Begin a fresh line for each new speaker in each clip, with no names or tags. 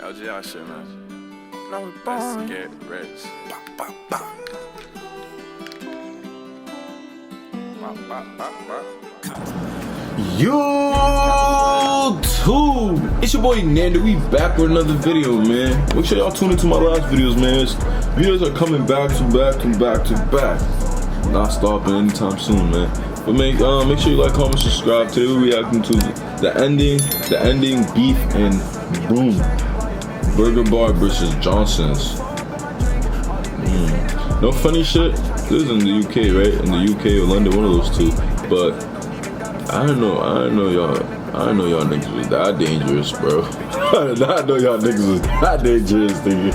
LGI shit, man. Let's get rich.
YouTube, it's your boy Nando. We back with another video, man. Make sure y'all tune into my last videos, man. Videos are coming back to back. Not stopping anytime soon, man. But make sure you like, comment, subscribe. Today we're reacting to the ending beef and Brum Burger Bar versus Johnson's. No funny shit. This is in the UK, right? In the UK or London, one of those two. But I don't know y'all niggas was that dangerous, bro. I know y'all niggas was that dangerous, nigga.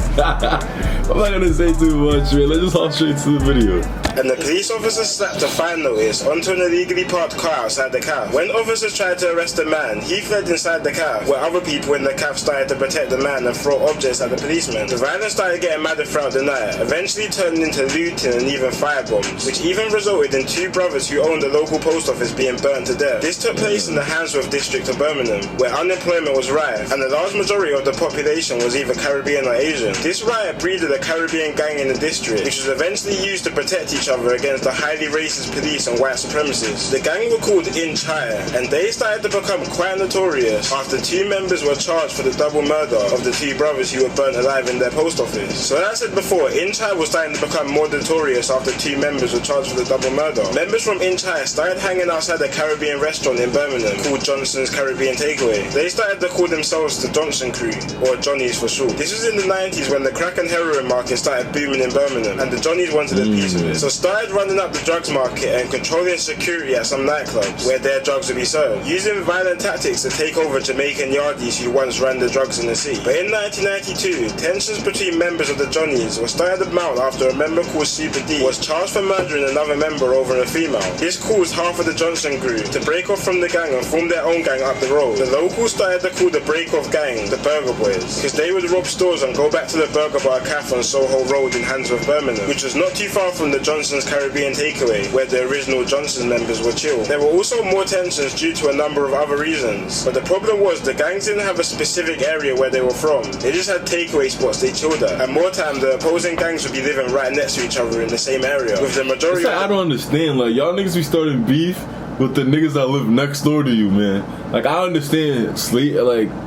I'm not gonna say too much, man. Let's just hop straight to the video.
And the police officer slapped a fine notice onto an illegally parked car outside the caf. When officers tried to arrest the man, he fled inside the caf, where other people in the caf started to protect the man and throw objects at the policeman. The violence started getting madder throughout the night, eventually turning into looting and even firebombs, which even resulted in two brothers who owned the local post office being burnt to death. This took place in the Handsworth district of Birmingham, where unemployment was rife, and the large majority of the population was either Caribbean or Asian. This riot breeded a Caribbean gang in the district, which was eventually used to protect each other against the highly racist police and white supremacists. The gang were called Inch High, and they started to become quite notorious after two members were charged for the double murder of the two brothers who were burnt alive in their post office. So as I said before, Inch High was starting to become more notorious after two members were charged for the double murder. Members from Inch High started hanging outside a Caribbean restaurant in Birmingham called Johnson's Caribbean Takeaway. They started to call themselves the Johnson Crew, or Johnnies for short. This was in the 90s when the crack and heroin market started booming in Birmingham, and the Johnnies wanted a piece of it. So started running up the drugs market and controlling security at some nightclubs where their drugs would be served, using violent tactics to take over Jamaican yardies who once ran the drugs in the sea. But in 1992, tensions between members of the Johnnies were starting to mount after a member called Super D was charged for murdering another member over a female. This caused half of the Johnson Crew to break off from the gang and form their own gang up the road. The locals started to call the break-off gang the Burger Boys, because they would rob stores and go back to the Burger Bar Cafe on Soho Road in Handsworth, Birmingham, which was not too far from the Johnson's Caribbean Takeaway, where the original Johnson members were chilled. There were also more tensions due to a number of other reasons, but the problem was the gangs didn't have a specific area where they were from. They just had takeaway spots they chilled at, and more time the opposing gangs would be living right next to each other in the same area, with the majority
I don't understand, like, y'all niggas be starting beef with the niggas that live next door to you, man. Like, I understand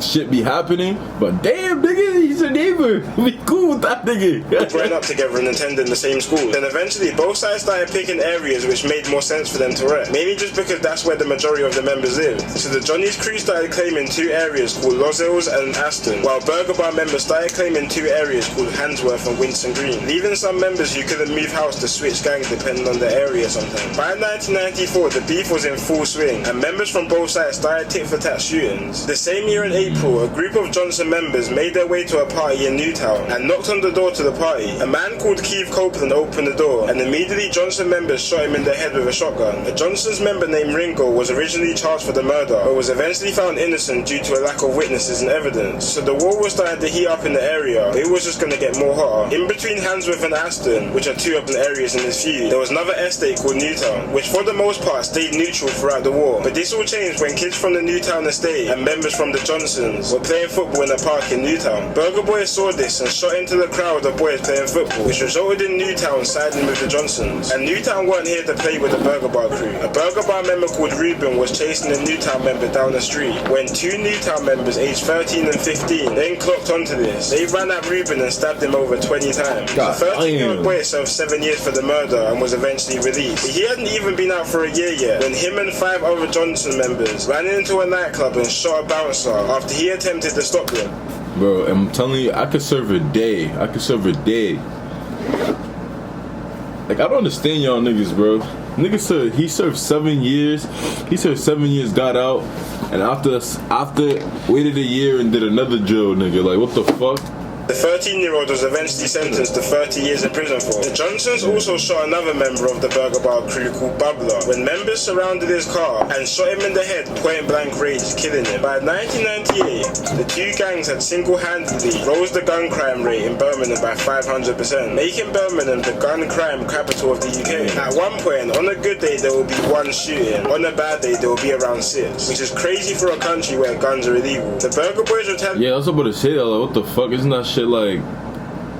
shit be happening, but damn, nigga, he's a neighbor. Be cool with that nigga.
growing up together and attending the same school. Then eventually both sides started picking areas which made more sense for them to wreck, maybe just because that's where the majority of the members lived. So the Johnny's crew started claiming two areas called Los Hills and Aston, while Burger Bar members started claiming two areas called Handsworth and Winston Green, leaving some members who couldn't move house to switch gangs depending on the area sometimes. By 1994, the beef was in full swing, and members from both sides started tit-for-tat shootings. The same year in April, a group of Johnson members made their way to a party in Newtown and knocked on the door to the party. A man called Keith Copeland opened the door, and immediately Johnson members shot him in the head with a shotgun. A Johnson's member named Ringo was originally charged for the murder, but was eventually found innocent due to a lack of witnesses and evidence. So the war was starting to heat up in the area, but it was just going to get more hotter. In between Handsworth and Aston, which are two urban areas in this feud, there was another estate called Newtown, which for the most part stayed neutral throughout the war. But this all changed when kids from the Newtown estate and members from the Johnsons were playing football in a park in Newtown. Burger Boys saw this and shot into the crowd of boys playing football, which resulted in Newtown siding with the Johnsons. And Newtown weren't here to play with the Burger Bar crew. A Burger Bar member called Ruben was chasing a Newtown member down the street when two Newtown members aged 13 and 15 then clocked onto this. They ran at Ruben and stabbed him over 20 times. The 13-year-old boy served 7 years for the murder and was eventually released. But he hadn't even been out for a year yet when him and 5 other Johnson members ran into a nightclub and shot a bouncer after he attempted to stop them.
Bro, I'm telling you, I could serve a day. Like, I don't understand y'all niggas, bro. Nigga said he served 7 years. He served 7 years, got out, and after waited a year and did another drill, nigga. Like, what the fuck?
The 13-year-old was eventually sentenced to 30 years in prison for. The Johnsons also shot another member of the Burger Bar crew called Bubbler when members surrounded his car and shot him in the head point blank range, killing him. By 1998, the two gangs had single-handedly rose the gun crime rate in Birmingham by 500%, making Birmingham the gun crime capital of the UK. At one point, on a good day there will be one shooting, on a bad day there will be around 6, which is crazy for a country where guns are illegal. The Burger Boys retaliated.
Yeah, I was about to say that, like, what the fuck, isn't that shit like,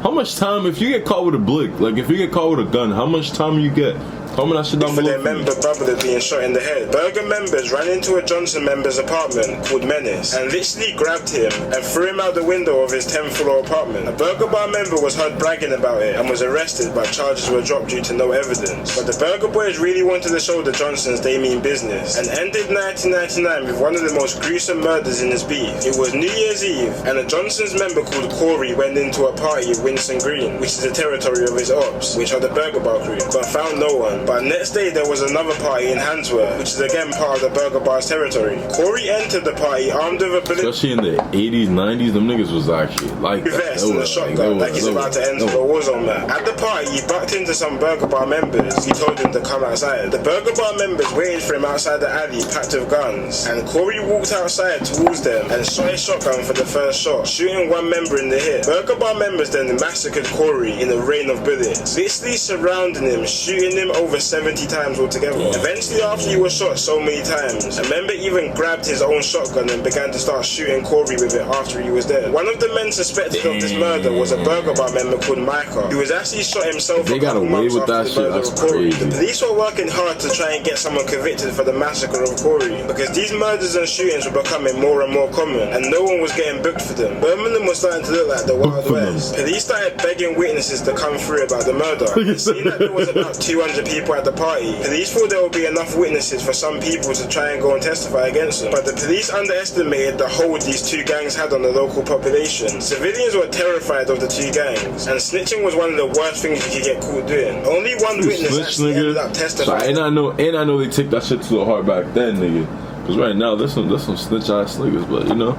how much time, if you get caught with a blick, like if you get caught with a gun, how much time you get? Comment that shit down
for
below.
their member Bubbler being shot in the head. Burger members ran into a Johnson member's apartment called Menace and literally grabbed him and threw him out the window of his 10th floor apartment. A Burger Bar member was heard bragging about it and was arrested, but charges were dropped due to no evidence. But the Burger Boys really wanted to show the Johnsons they mean business and ended 1999 with one of the most gruesome murders in this beef. It was New Year's Eve and a Johnsons member called Corey went into a party at Winston Green, which is the territory of his ops, which are the Burger Bar crew, but found no one. But next day there was another party in Handsworth, which is again part of the Burger Bar's territory. Corey entered the party armed with a bullet
especially in the 80s, 90s, them niggas was actually like
vest and a shotgun, like he's about to enter a war zone map. At the party, he bucked into some Burger Bar members. He told them to come outside. The Burger Bar members waited for him outside the alley, packed with guns, and Corey walked outside towards them and shot his shotgun for the first shot, shooting one member in the hip. Burger Bar members then massacred Corey in a rain of bullets, literally surrounding him, shooting him over 70 times altogether. Eventually, after he was shot so many times, a member even grabbed his own shotgun and began to start shooting Corey with it after he was dead. One of the men suspected of this murder was a Burger Bar member called Micah, who was actually shot himself
they
a
got
couple
away
months
with
after
that
the
shit.
murder
That's
of Corey.
crazy.
The police were working hard to try and get someone convicted for the massacre of Corey, because these murders and shootings were becoming more and more common, and no one was getting booked for them. Birmingham was starting to look like the Wild West. Police started begging witnesses to come through about the murder. Seeing that there was about 200 people at the party, police thought there would be enough witnesses for some people to try and go and testify against them. But the police underestimated the hold these two gangs had on the local population. Civilians were terrified of the two gangs, and snitching was one of the worst things you could get caught doing. Only one witness actually ended up testifying.
So, and I know they take that shit to the heart back then, nigga. Cause right now there's some snitch ass niggas, but you know.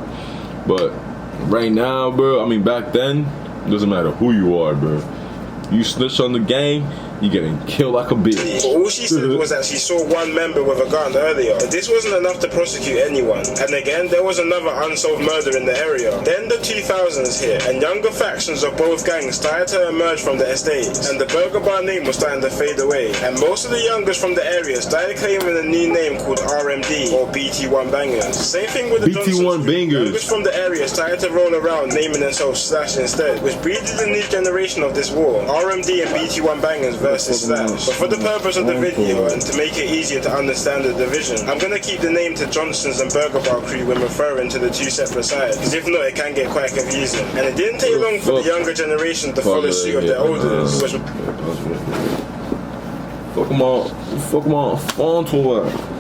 But right now, bro, I mean back then, doesn't matter who you are, bro. You snitch on the gang, you getting killed like a bitch.
All she said was that she saw one member with a gun earlier, but this wasn't enough to prosecute anyone. And again, there was another unsolved murder in the area. Then the 2000s hit, and younger factions of both gangs started to emerge from the estates, and the Burger Bar name was starting to fade away. And most of the youngers from the area started claiming a new name called RMD, or BT1 Bangers. Same thing with the
BT1 Bangers.
Youngers from the area started to roll around naming themselves Slash instead, which breeded the new generation of this war, RMD and BT1 Bangers versus Slash. But for the purpose of the video and to make it easier to understand the division, I'm gonna keep the name to Johnson's and Burger Bar crew when referring to the two separate sides, because if not it can get quite confusing. And it didn't take long for the younger generation to follow suit of their elders.
Fuck them on phone to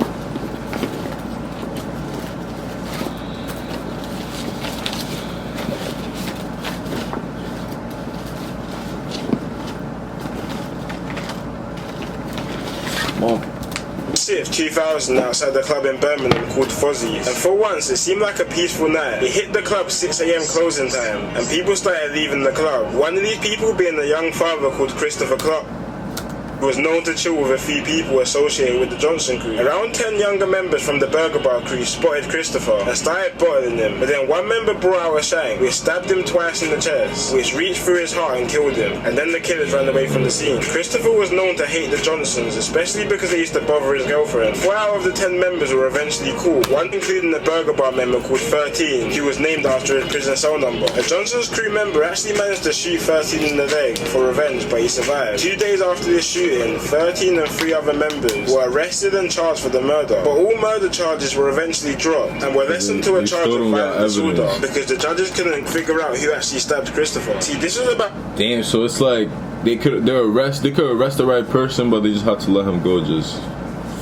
Sith 2000 outside the club in Birmingham called Fozzie's, and for once it seemed like a peaceful night. It hit the club 6 AM closing time, and people started leaving the club. One of these people being a young father called Christopher Clark, who was known to chill with a few people associated with the Johnson crew. Around 10 younger members from the Burger Bar crew spotted Christopher and started bottling him, but then one member brought out a shank which stabbed him twice in the chest, which reached through his heart and killed him, and then the killers ran away from the scene. Christopher was known to hate the Johnsons, especially because they used to bother his girlfriend. 4 out of the 10 members were eventually caught, one including the Burger Bar member called 13, who was named after his prison cell number. A Johnson's crew member actually managed to shoot 13 in the leg for revenge, but he survived. 2 days after this shooting, 13 and 3 other members were arrested and charged for the murder, but all murder charges were eventually dropped and were lessened to a charge of violent disorder because the judges couldn't figure out who actually stabbed Christopher. See, this was about...
Damn, so it's like they could arrest the right person, but they just had to let him go just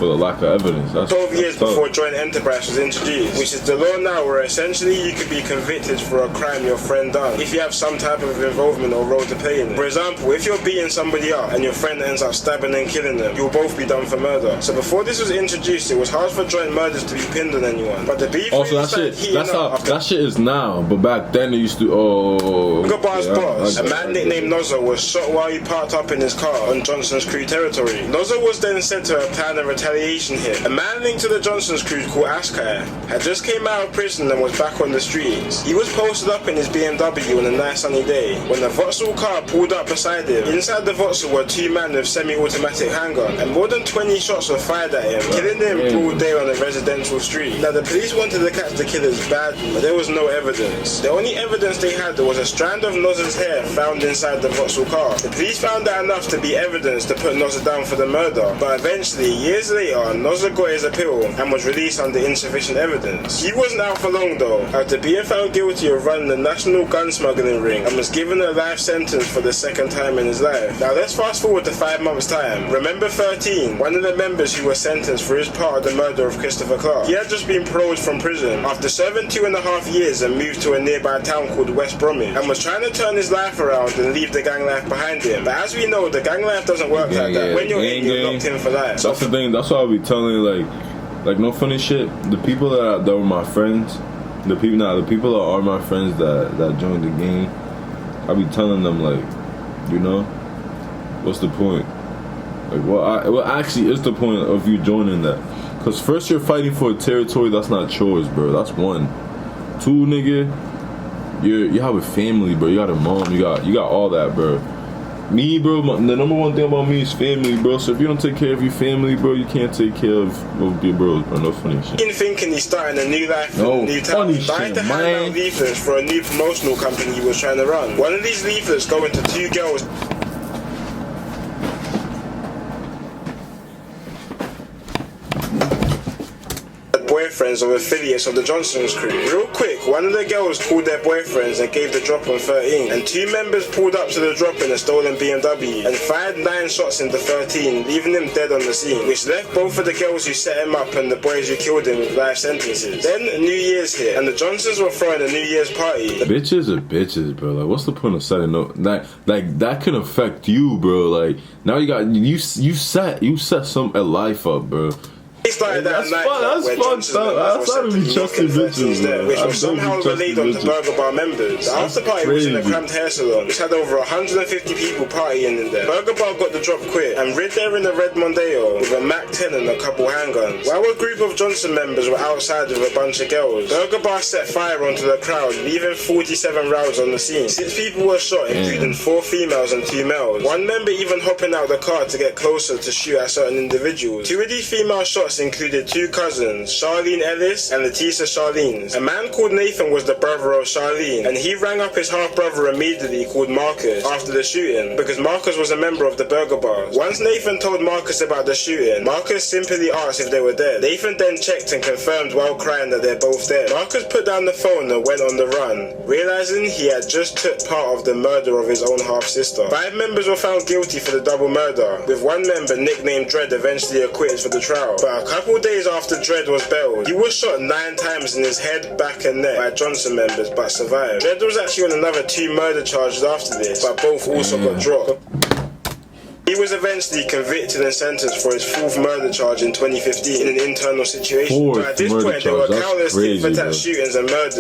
for the lack of evidence. That's
12 years
tough.
before joint enterprise was introduced, which is the law now where essentially you could be convicted for a crime your friend done if you have some type of involvement or role to play in it. For example, if you're beating somebody up and your friend ends up stabbing and killing them, you'll both be done for murder. So before this was introduced, it was hard for joint murders to be pinned on anyone. But the beef
also that shit is now, but back then they used to
Burger boss, a man nicknamed Nozza, was shot while he parked up in his car on Johnson's crew territory. Nozza was then said to have planned a retaliation hit. A man linked to the Johnson's crew called Ascar had just came out of prison and was back on the streets. He was posted up in his BMW on a nice sunny day when the Vauxhall car pulled up beside him. Inside the Vauxhall were two men with semi-automatic handgun, and more than 20 shots were fired at him, killing him in broad day on a residential street. Now the police wanted to catch the killers badly, but there was no evidence. The only evidence they had was a strand of Nozza's hair found inside the Vauxhall car. The police found that enough to be evidence to put Nozza down for the murder, but eventually, years later, Nozza got his appeal and was released under insufficient evidence. He wasn't out for long though, after being found guilty of running the national gun smuggling ring and was given a life sentence for the second time in his life. Now let's fast forward to 5 months time. Remember 13, one of the members who was sentenced for his part of the murder of Christopher Clark. He had just been paroled from prison after serving 2.5 years and moved to a nearby town called West Brum and was trying to turn his life around and leave the gang life behind him. But as we know, the gang life doesn't work like that. When you're in, you're locked in for life.
That's the thing. That's why I'll be telling you, like no funny shit. The people that were my friends, the people that are my friends that joined the gang, I be telling them like, you know, what's the point? Like, what actually is the point of you joining that? Cause first you're fighting for a territory that's not yours, bro. That's one. Two, nigga, you have a family, bro. You got a mom. You got all that, bro. Me, bro, the number one thing about me is family, bro. So if you don't take care of your family, bro, you can't take care of your bros, bro. No funny shit.
In thinking he's starting a new life in Newtown, he tried to hand out leaflets for a new promotional company he was trying to run. One of these leaflets going to two girls. Boyfriends of affiliates of the Johnson's crew. Real quick, one of the girls called their boyfriends and gave the drop on 13, and two members pulled up to the drop in a stolen BMW and fired 9 shots into 13, leaving him dead on the scene, which left both of the girls who set him up and the boys who killed him with life sentences. Then New Year's hit, and the Johnsons were throwing a New Year's party.
Bitches are bitches, bro. Like, what's the point of setting up? Like that can affect you, bro. Like, now you set a life up, bro.
They started that night where Johnson was set to be knocking 13s there, which was somehow relayed on the Burger Bar members. The after party was in a cramped hair salon, which had over 150 people partying in there. Burger Bar got the drop quick and rid there in a red Mondeo with a Mac 10 and a couple handguns. While a group of Johnson members were outside with a bunch of girls, Burger Bar set fire onto the crowd, leaving 47 rounds on the scene. 6 people were shot, including 4 females and 2 males. One member even hopping out the car to get closer to shoot at certain individuals. 2 of these female shots included 2 cousins, Charlene Ellis and Letisa Charlene's. A man called Nathan was the brother of Charlene, and he rang up his half-brother immediately called Marcus after the shooting, because Marcus was a member of the Burger Bars. Once Nathan told Marcus about the shooting, Marcus simply asked if they were dead. Nathan then checked and confirmed while crying that they're both dead. Marcus put down the phone and went on the run, realizing he had just took part of the murder of his own half-sister. 5 members were found guilty for the double murder, with one member nicknamed Dread eventually acquitted for the trial. But a couple days after Dread was bailed, he was shot 9 times in his head, back and neck by Johnson members but survived. Dread was actually on another 2 murder charges after this, but both also got dropped. He was eventually convicted and sentenced for his 4th murder charge in 2015 in an internal situation. But at this point, there were countless tit-for-tat shootings and murders.